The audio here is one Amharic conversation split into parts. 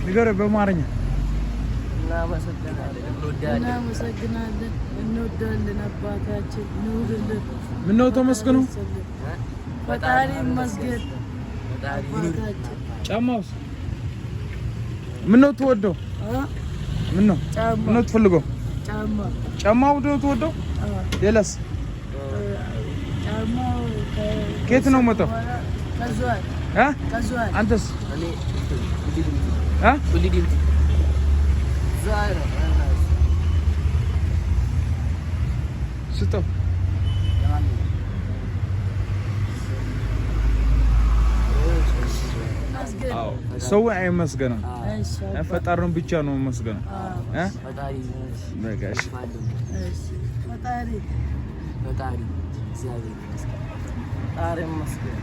ንገር በማርኛ እናመሰግናለን እንወዳለን አባታችን ኑርልን ምን ነው ተመስገኑ ፈጣሪ ይመስገን አባታችን ጫማውስ ምን ነው ተወደው ምን ነው ትፈልገው ጫማው ነው ተወደው ሌላስ ጫማው ከየት ነው መጣው ከዟል አንተስ እኔ ሁሊዲም ዛሬ ስጠው ሰው አይመስገንም ፈጣሪን ብቻ ነው መስገነው ፈጣሪ በጋሽ ፈጣሪ እግዚአብሔር ይመስገን ፈጣሪ ይመስገን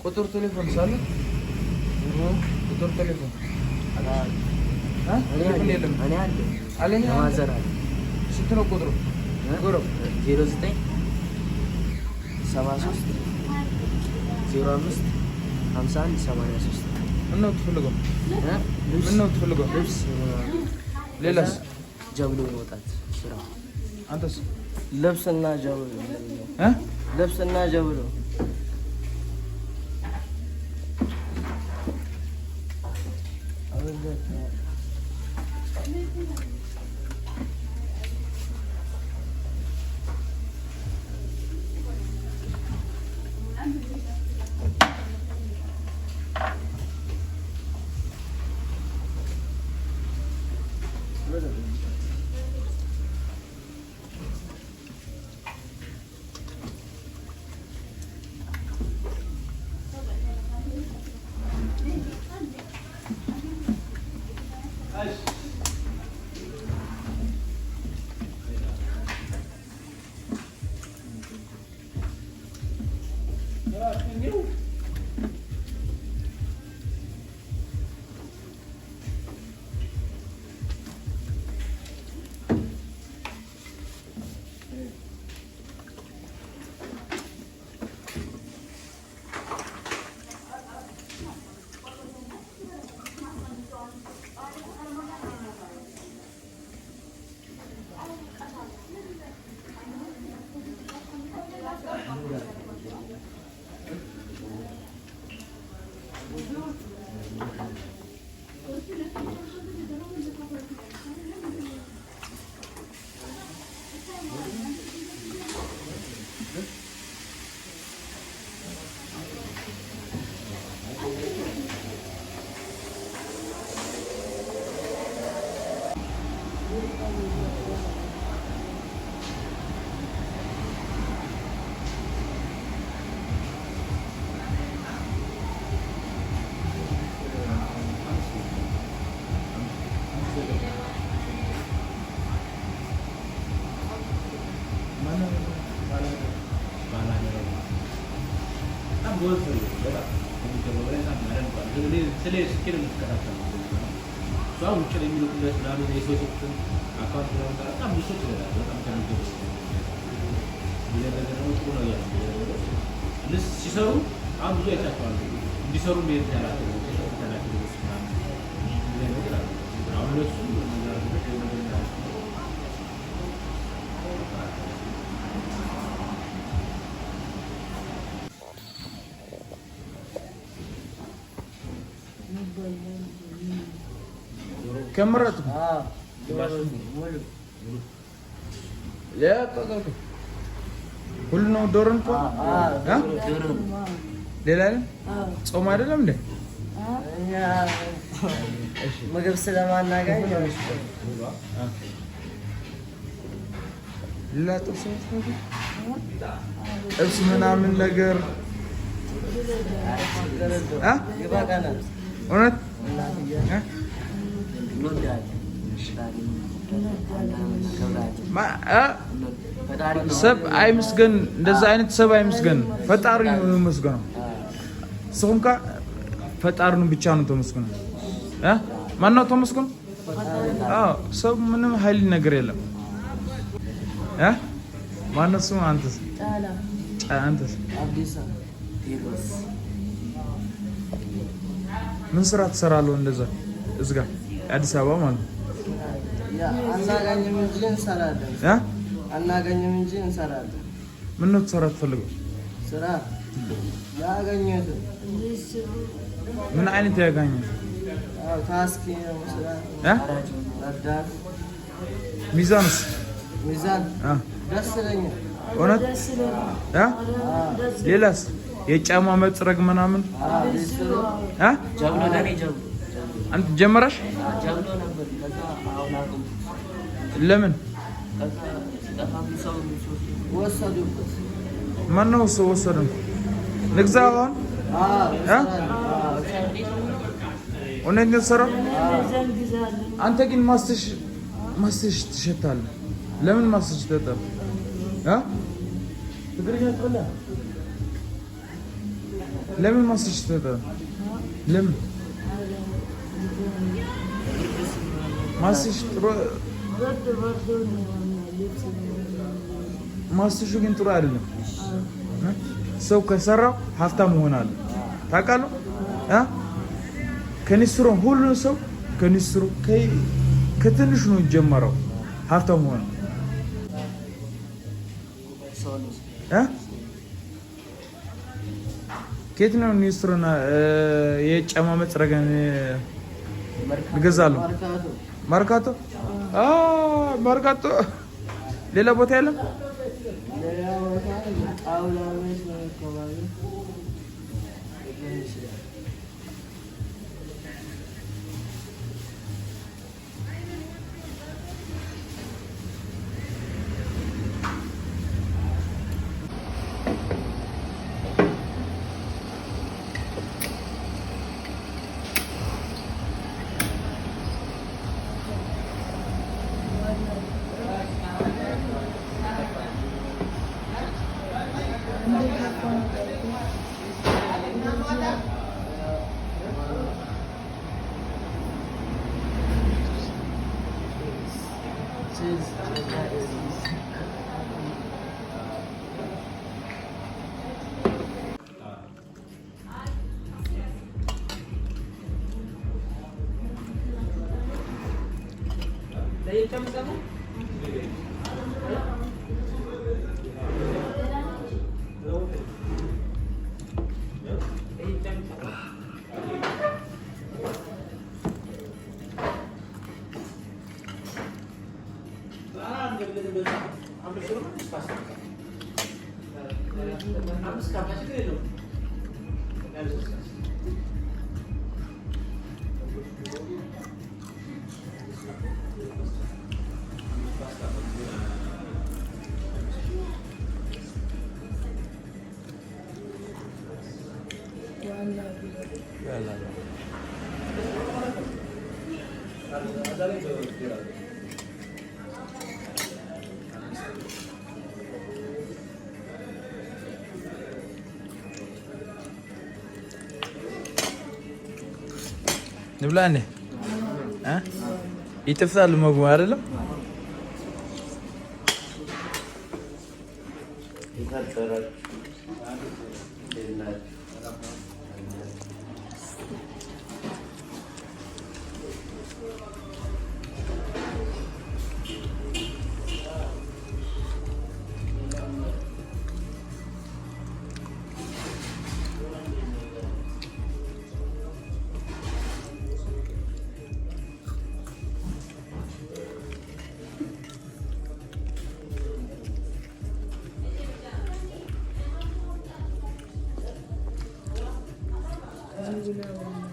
ቁጥር ቴሌፎን ሳለ ቁጥር ቴሌፎን እኔ አለኝ ማዘር አለ ስንት ነው ቁጥሩ 09 73 05 51 83 ምን ነው ትፈልገው ልብስ ሌላስ ጀብሎ መውጣት ስራ አንተስ ልብስና ጀብሎ كمرت يا تقول كلنا دورن كو ሌላል ጾም አይደለም እንዴ ምግብ ስለማናገኝ ጥብስ ምናምን ነገር ይበቃናል። እውነት ሰብ አይመስገን። እንደዛ አይነት ሰብ አይመስገን። ፈጣሪ ነው የሚመስገነው። ሰውንካ ፈጣሪ ነው ብቻ ነው ተመስገነው። ማነው ተመስገነው? ሰብ ምንም ኃይል ነገር የለም። ማነው ስሙ? አንተስ? አንተስ? ምን ስራ ትሰራለህ? እንደዛ እዚህ ጋር አዲስ አበባ ማለት ነው። አናገኝም እንጂ እንሰራለን። አናገኝም እንጂ እንሰራለን። ምን ነው ትሰራ ትፈልገው? ስራ ያገኘሁት ምን አይነት ያገኘህ? ታስኪ ነው ስራ። ረዳት ሚዛንስ? ሚዛን ደስ ይለኛል። እውነት? ሌላስ? የጫማ መጥረግ ምናምን? ጀብሎ ለኔ ጀብሎ አንተ ጀመረሽ? ጀብሎ ነበር። ከዛ አሁን አቁም። ለምን? ወሰዱበት። ማነው ሰው ወሰደው? ንግዛ አሁን እውነት ነው የሰራው። አንተ ግን ማስተሽ ትሸታለህ። ለምን ማስተሽ ትጠጣለህ? ትግርኛ ትበላ? ለምን ማስተሽ ትጠጣለህ? ለምን ማስተሽ ጥሩ? ማስተሹ ግን ጥሩ አይደለም። ሰው ከሰራው ሀብታም ይሆናል። ታውቃለህ? ከኒስሩ ሁሉ ሰው ከኒስሩ ከትንሽ ነው ጀመረው ሀብታም ሆነ። ከየት ነው ኒስሩና የጫማ መጥረጊያ እገዛለሁ? መርካቶ። መርካቶ ሌላ ቦታ የለም? ንብላ እንዴ? ይጥፍታል ምግቡ አይደለም?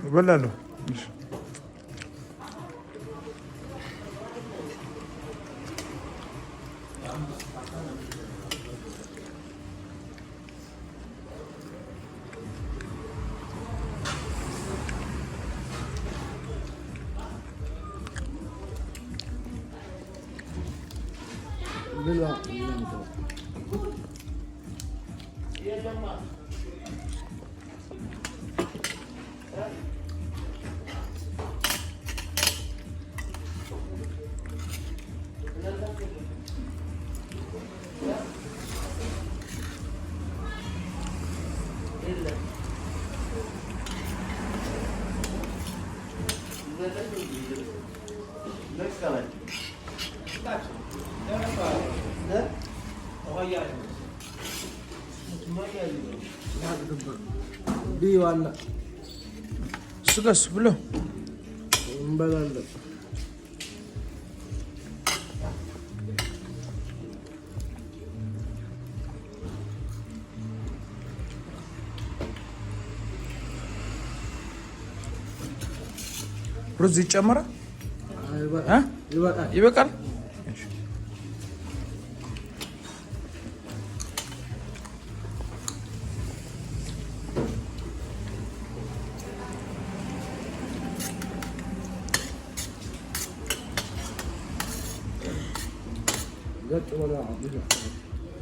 እበላለሁ። Diwana. Sugas belum. Belum. ሩዝ ይጨመራል? ይበቃል። ይበቃል?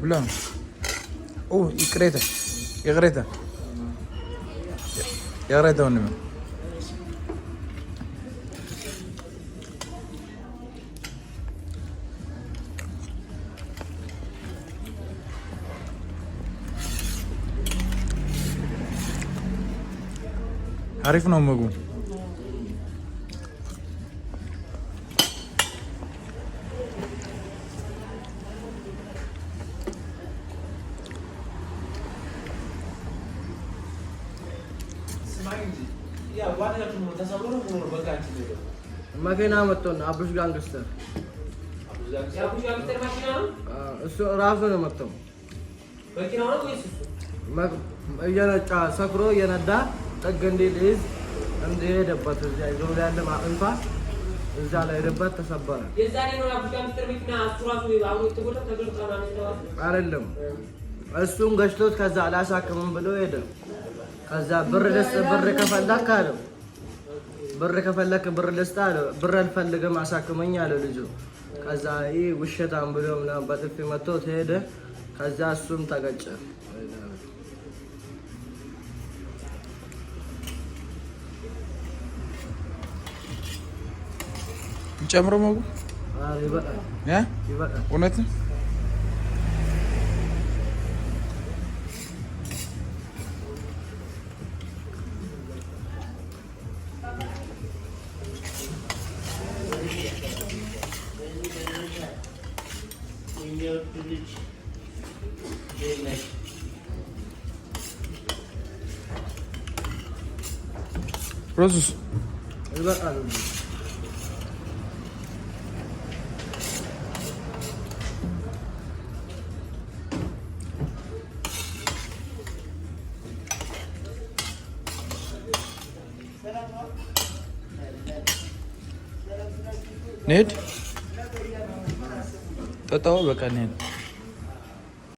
belum. Oh, ikreta. Ikreta. Ikreta ونمر. عارف انهم موجود. መኪና መጥቶን አብሽ ጋንግስተር እሱ ራሱ ነው መጥቶ መኪናው ነው ወይስ እየነጫ ሰክሮ እየነዳ ጠግ እንዲልዝ እንደሄደበት እዚያ ይዞ ያለ ማንፋ እዛ ላይ ሄደበት ተሰበረ። የዛሬ ነው አብሽ ጋንግስተር መኪና አስራሱ አሁን ተጎዳ ተገልጣና ነው አይደለም። እሱን ገሽቶት ከዛ አላሳከመም ብሎ ሄደ። ከዛ ብር ከፈለክ አለው ብር ከፈለክ ብር ልስጥ አለው። ብር አልፈልግም አሳክመኝ አለው ልጁ። ከዛ ይህ ውሸታም ብሎ ምናምን በጥፊ መቶት ሄደ። ከዛ እሱም ተገጨ። ጨምሮ መጉ ይበቃል። ይበቃል። እውነት ሮዙስ ይበቃል። ኔድ ጠጣው በቃ ኔድ